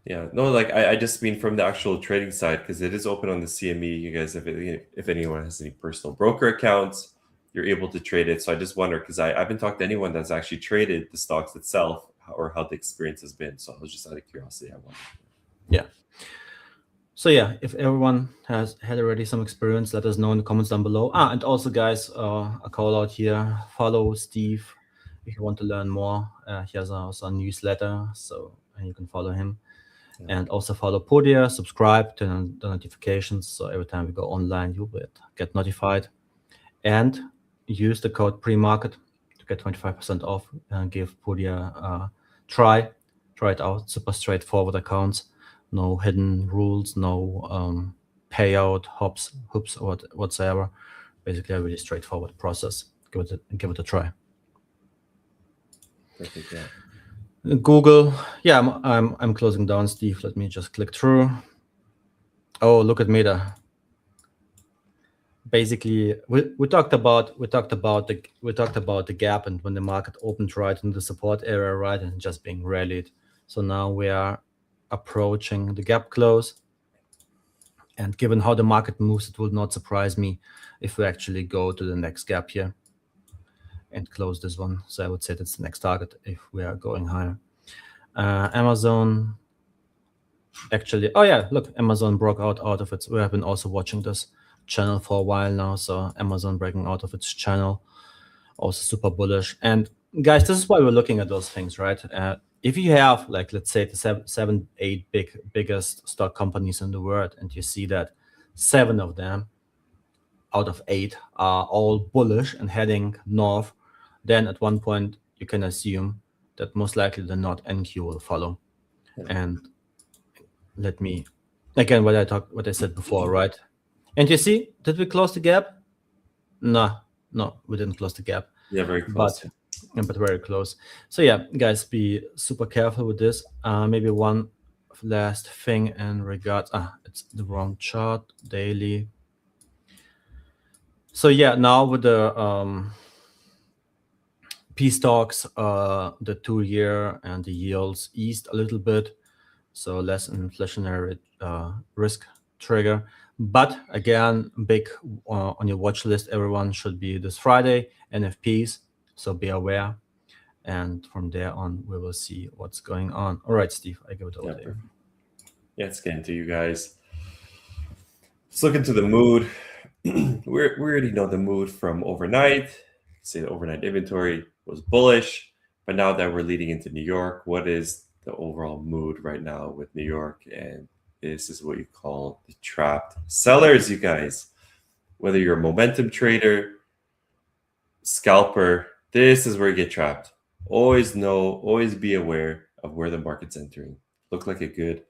Yeah, no, like I just mean from the actual trading side, because it is open on the CME. You guys, if anyone has any personal broker accounts, you're able to trade it. So I just wonder, because I haven't talked to anyone that's actually traded the stocks itself or how the experience has been. So I was just out of curiosity. I wonder. Yeah. So yeah, if everyone has had already some experience, let us know in the comments down below. And also, guys, a call out here: follow Steve if you want to learn more. He has also a newsletter, so you can follow him. Yeah. And also follow Podia, subscribe to the notifications, so every time we go online, you will get notified. And use the code premarket to get 25% off, and give Podia a try it out. Super straightforward accounts, no hidden rules, no payout hoops or whatsoever. Basically a really straightforward process. Give it a try. Perfect. Yeah. Google, yeah, I'm closing down, Steve. Let me just click through. Oh, look at Meta. Basically, we talked about the gap, and when the market opened right in the support area, right, and just being rallied. So now we are approaching the gap close. And given how the market moves, it would not surprise me if we actually go to the next gap here and close this one. So I would say that's the next target if we are going higher. Amazon, actually, oh yeah, look, Amazon broke out of its, we have been also watching this channel for a while now. So Amazon breaking out of its channel, also super bullish. And guys, this is why we're looking at those things, right? If you have, like, let's say the seven, eight biggest stock companies in the world, and you see that 7 of them out of 8 are all bullish and heading north, then at one point you can assume that most likely the not NQ will follow. Yeah. And let me, again, what I said before, right? And you see, did we close the gap? No, we didn't close the gap. Yeah, very close. But very close. So yeah, guys, be super careful with this. Maybe one last thing in regards, it's the wrong chart, daily. So yeah, now with the P stocks, the 2-year and the yields eased a little bit, so less inflationary risk trigger. But again, big on your watch list, everyone should be this Friday, NFPs, so be aware. And from there on, we will see what's going on. All right, Steve, I give it over to you. Yeah, let's get into you guys. Let's look into the mood. We already know the mood from overnight. Say the overnight inventory was bullish, but now that we're leading into New York, what is the overall mood right now with New York? And this is what you call the trapped sellers, you guys. Whether you're a momentum trader, scalper, this is where you get trapped. Always be aware of where the market's entering. Look like a good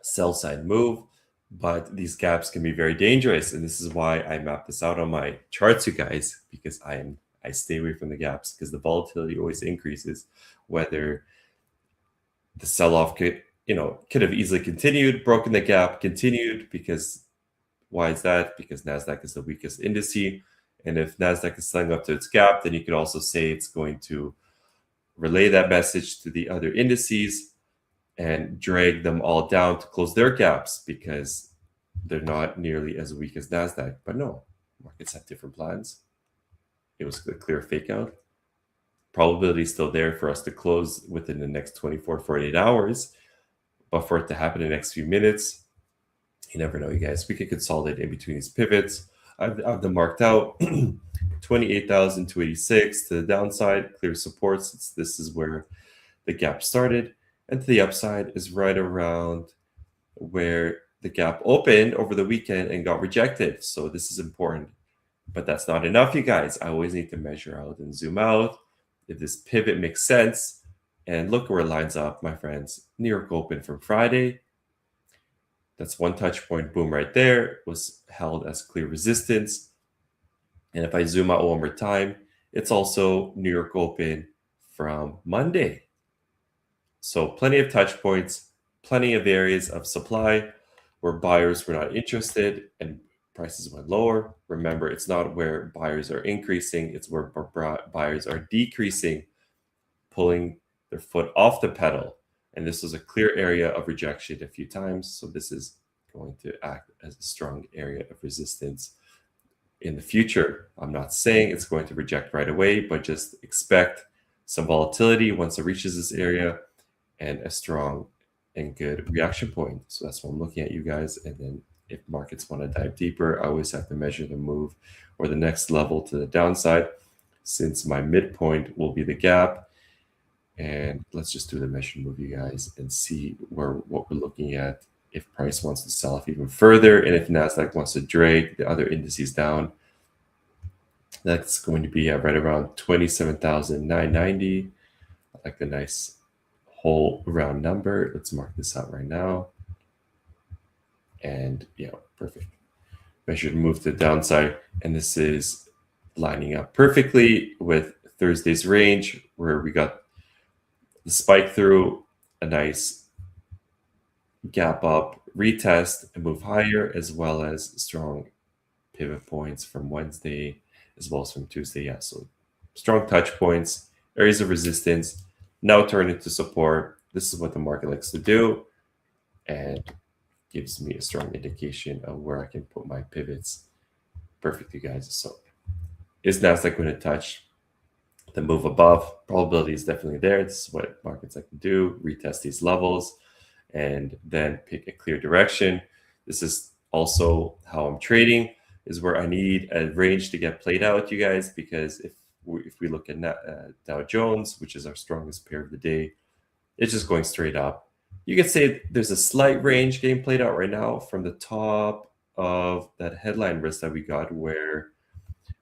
sell side move, but these gaps can be very dangerous. And this is why I map this out on my charts, you guys, because I stay away from the gaps because the volatility always increases. Whether the sell-off could have easily continued, broken the gap, continued, because why is that? Because Nasdaq is the weakest indice. And if Nasdaq is selling up to its gap, then you could also say it's going to relay that message to the other indices and drag them all down to close their gaps because they're not nearly as weak as Nasdaq. But no, markets have different plans. It was a clear fake out. Probability is still there for us to close within the next 24, 48 hours. But for it to happen in the next few minutes, you never know, you guys. We could consolidate in between these pivots. I've them marked out 28,286 to the downside, clear supports. This is where the gap started. And to the upside is right around where the gap opened over the weekend and got rejected. So this is important. But that's not enough, you guys. I always need to measure out and zoom out if this pivot makes sense. And look where it lines up, my friends. New York open from Friday. That's one touch point, boom, right there, was held as clear resistance. And if I zoom out one more time, it's also New York open from Monday. So plenty of touch points, plenty of areas of supply where buyers were not interested and prices went lower. Remember, it's not where buyers are increasing, it's where buyers are decreasing, pulling their foot off the pedal. And this was a clear area of rejection a few times. So this is going to act as a strong area of resistance in the future. I'm not saying it's going to reject right away, but just expect some volatility once it reaches this area and a strong and good reaction point. So that's what I'm looking at, you guys. And then if markets want to dive deeper, I always have to measure the move or the next level to the downside, since my midpoint will be the gap. And let's just do the measure move, you guys, and see what we're looking at. If price wants to sell off even further, and if Nasdaq wants to drag the other indices down, That's going to be at right around 27,990. I like the nice whole round number. Let's mark this out right now. And yeah, perfect. Measured move to the downside. And this is lining up perfectly with Thursday's range, where we got the spike through, a nice gap up, retest, and move higher, as well as strong pivot points from Wednesday, as well as from Tuesday. Yeah, so strong touch points, areas of resistance, now turn into support. This is what the market likes to do, and gives me a strong indication of where I can put my pivots. Perfect, you guys. So is Nasdaq going to touch the move above? Probability is definitely there. This is what markets like to do, retest these levels, and then pick a clear direction. This is also how I'm trading, is where I need a range to get played out, you guys, because if we look at Dow Jones, which is our strongest pair of the day, it's just going straight up. You could say there's a slight range getting played out right now from the top of that headline risk that we got, where,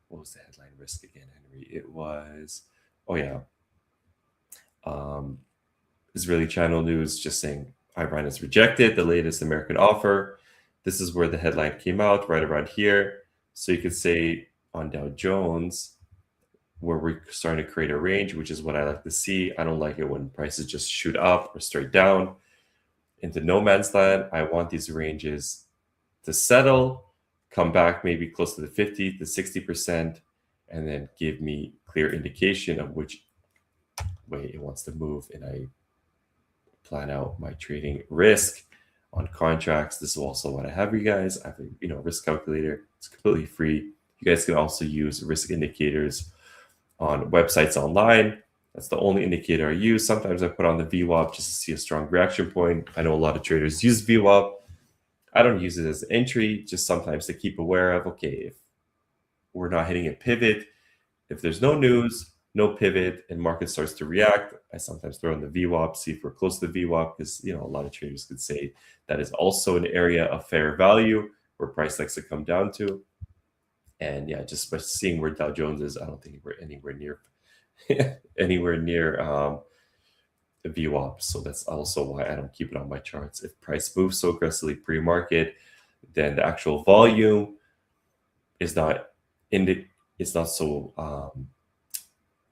what was the headline risk again, Henry? It was, oh yeah, Israeli channel news just saying Iran has rejected the latest American offer. This is where the headline came out, right around here. So you could say on Dow Jones, where we're starting to create a range, which is what I like to see. I don't like it when prices just shoot up or straight down into no man's land. I want these ranges to settle, come back maybe close to the 50 to 60%, and then give me clear indication of which way it wants to move. And I plan out my trading risk on contracts. This is also what I have for you guys. I have a risk calculator. It's completely free. You guys can also use risk indicators on websites online. That's the only indicator I use. Sometimes I put on the VWAP just to see a strong reaction point. I know a lot of traders use VWAP. I don't use it as an entry, just sometimes to keep aware of, okay, if we're not hitting a pivot, if there's no news, no pivot, and market starts to react, I sometimes throw in the VWAP, see if we're close to the VWAP, because a lot of traders could say that is also an area of fair value where price likes to come down to. And yeah, just by seeing where Dow Jones is, I don't think we're anywhere near the VWAP. So that's also why I don't keep it on my charts. If price moves so aggressively pre-market, then the actual volume is not it's not so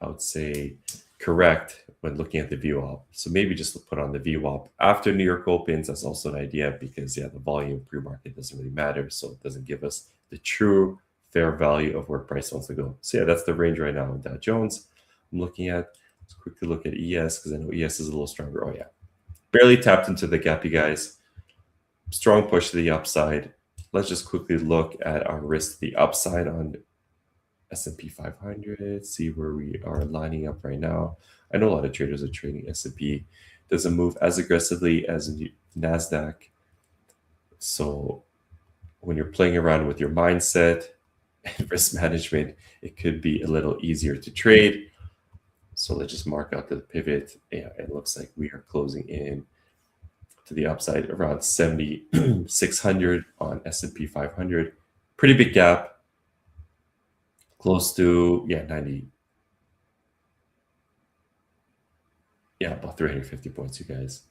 I would say correct when looking at the VWAP. So maybe just put on the VWAP after New York opens. That's also an idea, because the volume pre-market doesn't really matter, so it doesn't give us the true fair value of where price wants to go. So yeah, that's the range right now in Dow Jones. I'm looking at, let's quickly look at ES, because I know ES is a little stronger. Oh yeah, barely tapped into the gap, you guys. Strong push to the upside. Let's just quickly look at our risk to the upside on S&P 500, see where we are lining up right now. I know a lot of traders are trading S&P. Doesn't move as aggressively as Nasdaq. So when you're playing around with your mindset and risk management, it could be a little easier to trade. So let's just mark out the pivot. Yeah, it looks like we are closing in to the upside around 7,600 on S&P 500. Pretty big gap. Close to 90. Yeah, about 350 points, you guys.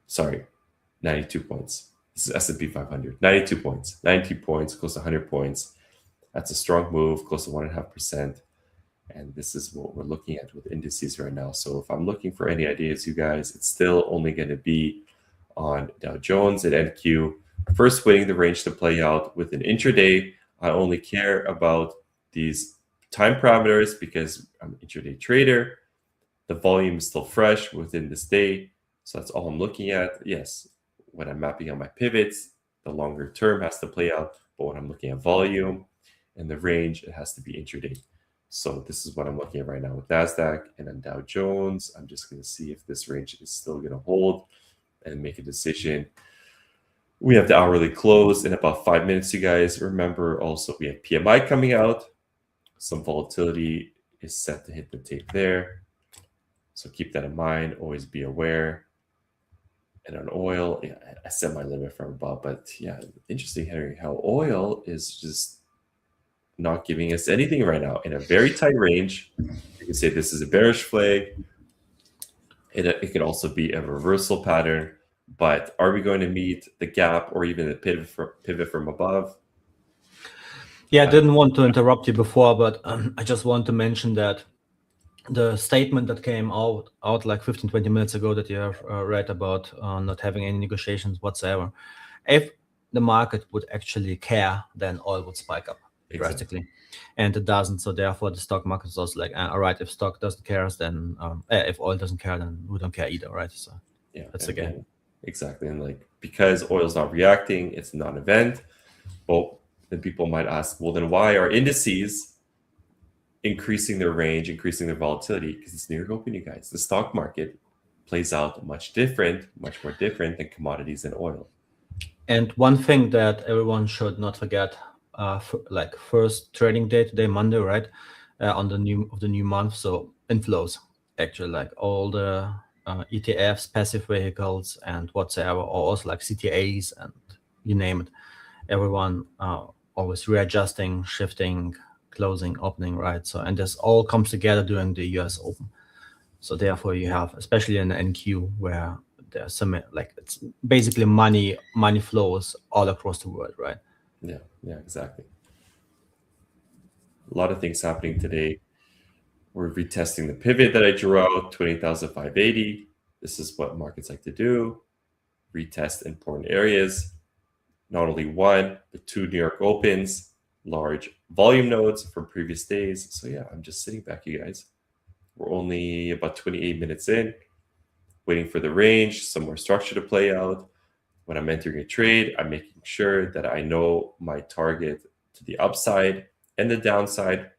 Sorry, 92 points. This is S&P 500. 92 points. 90 points, close to 100 points. That's a strong move, close to 1.5%. And this is what we're looking at with indices right now. So if I'm looking for any ideas, you guys, it's still only going to be on Dow Jones and NQ. First, waiting the range to play out with an intraday. I only care about these time parameters because I'm an intraday trader. The volume is still fresh within this day. So that's all I'm looking at. Yes, when I'm mapping out my pivots, the longer term has to play out. But when I'm looking at volume and the range, it has to be intraday. So this is what I'm looking at right now with Nasdaq. And then Dow Jones, I'm just going to see if this range is still going to hold and make a decision. We have the hourly close in about 5 minutes, you guys. Remember also we have PMI coming out. Some volatility is set to hit the tape there. So keep that in mind. Always be aware. And on oil, yeah, I set my limit from above. But yeah, interesting, Henry, how oil is just not giving us anything right now in a very tight range. You can say this is a bearish flag. It could also be a reversal pattern. But are we going to meet the gap or even the pivot from above? Yeah, I didn't want to interrupt you before, but I just want to mention that the statement that came out like 15, 20 minutes ago that you have read about not having any negotiations whatsoever. If the market would actually care, then oil would spike up drastically. And it doesn't. So therefore, the stock market is also like, all right, if stock doesn't care, then if oil doesn't care, then we don't care either, right? So yeah, that's the game. Exactly. And like, because oil's not reacting, it's not an event. Well, then people might ask, well, then why are indices increasing their range, increasing their volatility? Because it's New York Open, you guys. The stock market plays out much more different than commodities and oil. And one thing that everyone should not forget, like first trading day today, Monday, right? On the new month. So inflows, actually, like all the ETFs, passive vehicles, and whatsoever, or also like CTAs and you name it. Everyone always readjusting, shifting, closing, opening, right? So, and this all comes together during the US Open. So therefore you have, especially in the NQ, where there's some, like, it's basically money flows all across the world, right? Yeah, exactly. A lot of things happening today. We're retesting the pivot that I drew out, 20,580. This is what markets like to do. Retest important areas. Not only one, but 2 New York Opens, large volume nodes from previous days. So yeah, I'm just sitting back, you guys. We're only about 28 minutes in, waiting for the range, some more structure to play out. When I'm entering a trade, I'm making sure that I know my target to the upside and the downside.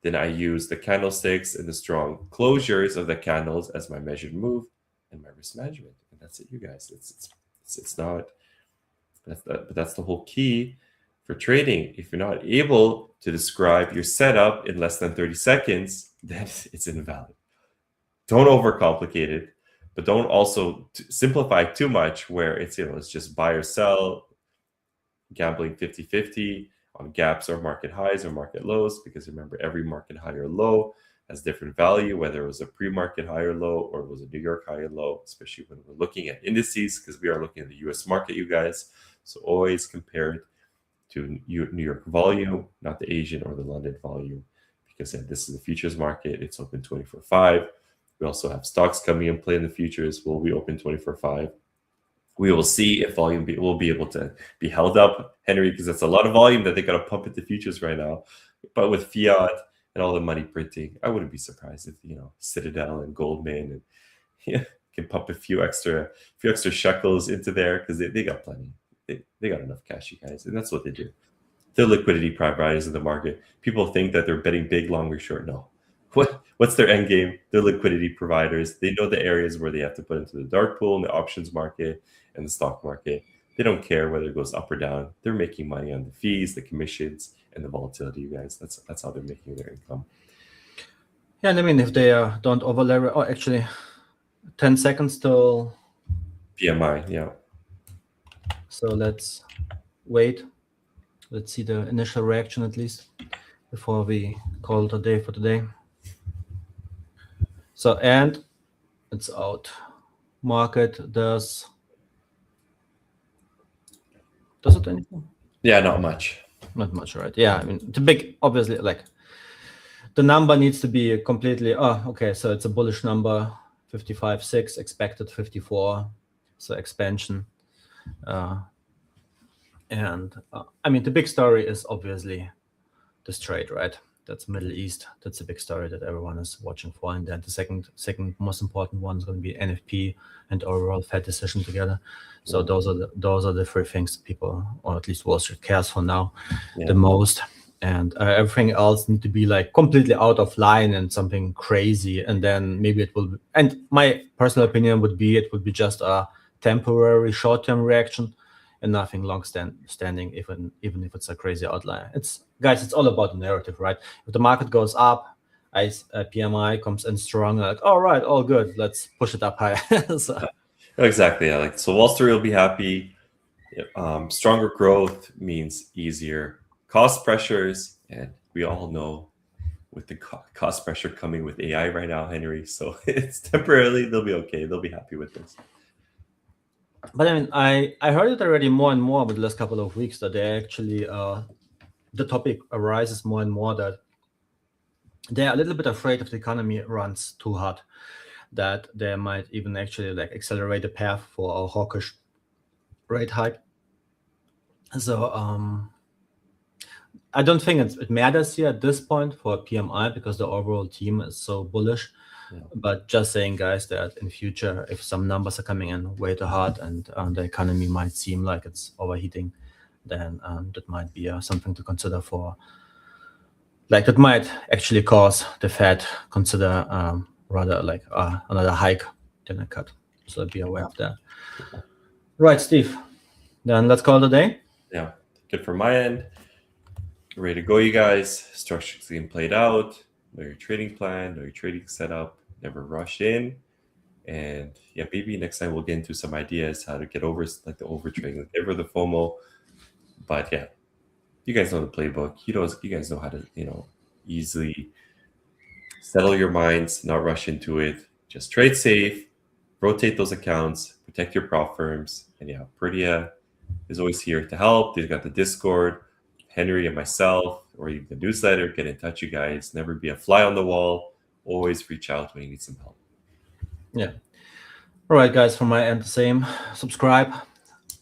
Then I use the candlesticks and the strong closures of the candles as my measured move and my risk management. And that's it, you guys. It's not, but that's the whole key for trading. If you're not able to describe your setup in less than 30 seconds, then it's invalid. Don't overcomplicate it, but don't also simplify too much where it's, it's just buy or sell, gambling 50-50 on gaps or market highs or market lows, because remember, every market high or low has different value, whether it was a pre-market high or low or it was a New York high or low, especially when we're looking at indices, because we are looking at the US market, you guys. So always compare it to New York volume, not the Asian or the London volume, because this is the futures market. It's open 24/5. We also have stocks coming in play in the futures. Will be open 24/5. We will see if volume will be able to be held up, Henry, because that's a lot of volume that they got to pump into futures right now. But with fiat and all the money printing, I wouldn't be surprised if Citadel and Goldman and can pump a few extra shekels into there, because they got plenty. They got enough cash, you guys, and that's what they do. They're liquidity providers in the market. People think that they're betting big, long, or short. No. What's their end game? They're liquidity providers. They know the areas where they have to put into the dark pool in the options market and the stock market. They don't care whether it goes up or down. They're making money on the fees, the commissions, and the volatility, you guys. That's how they're making their income. Yeah, and I mean, if they don't over leverage, or actually 10 seconds till PMI, yeah. So let's wait. Let's see the initial reaction at least before we call it a day for today. So, and it's out. Market does it anything? Yeah, not much. Not much, right? Yeah, I mean, the big, obviously, like the number needs to be completely, okay, so it's a bullish number, 55.6, expected 54, so expansion. And I mean, the big story is obviously this trade, right? That's Middle East. That's a big story that everyone is watching for. And then the second most important one is going to be NFP and overall Fed decision together. So those are the three things people, or at least Wall Street, cares for now the most. And everything else need to be like completely out of line and something crazy. And then maybe it will. And my personal opinion would be it would be just a temporary short-term reaction and nothing long-standing, even if it's a crazy outlier. It's all about the narrative, right? If the market goes up, PMI comes in strong, like, all right, all good, let's push it up higher. So. Exactly. Yeah. So Wall Street will be happy. Stronger growth means easier cost pressures, and we all know with the cost pressure coming with AI right now, Henry. So it's temporarily, they'll be okay. They'll be happy with this. But I mean, I heard it already more and more over the last couple of weeks that they actually, the topic arises more and more that they're a little bit afraid if the economy runs too hard, that they might even actually like accelerate the path for a hawkish rate hike. So I don't think it matters here at this point for PMI because the overall team is so bullish. Yeah. But just saying, guys, that in future, if some numbers are coming in way too hard and the economy might seem like it's overheating, then that might be something to consider for. Like that might actually cause the Fed consider rather like another hike than a cut. So be aware of that. Right, Steve. Then let's call it a day. Yeah, good from my end. Ready to go, you guys. Structure's getting played out. Know your trading plan, know your trading setup. Never rush in. And yeah, maybe next time we'll get into some ideas how to get over like the overtrading, like get rid of the FOMO. But yeah, you guys know the playbook. You guys know how to easily settle your minds, not rush into it. Just trade safe, rotate those accounts, protect your prop firms, and yeah, Perdia is always here to help. They've got the Discord, Henry and myself, or even the newsletter. Get in touch, you guys. Never be a fly on the wall. Always reach out when you need some help. Yeah. All right, guys, from my end, the same. Subscribe,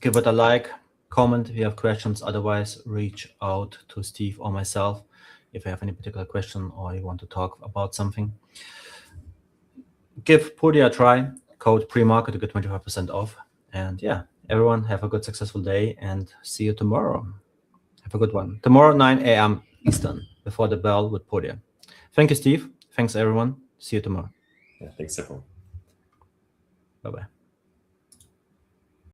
give it a like, comment if you have questions. Otherwise, reach out to Steve or myself if you have any particular question or you want to talk about something. Give Podia a try. Code premarket to get 25% off. And yeah, everyone have a good, successful day and see you tomorrow. Have a good one. Tomorrow, 9 a.m. Eastern, before the bell with Podia. Thank you, Steve. Thanks, everyone. See you tomorrow. Yeah, thanks, everyone. Bye-bye.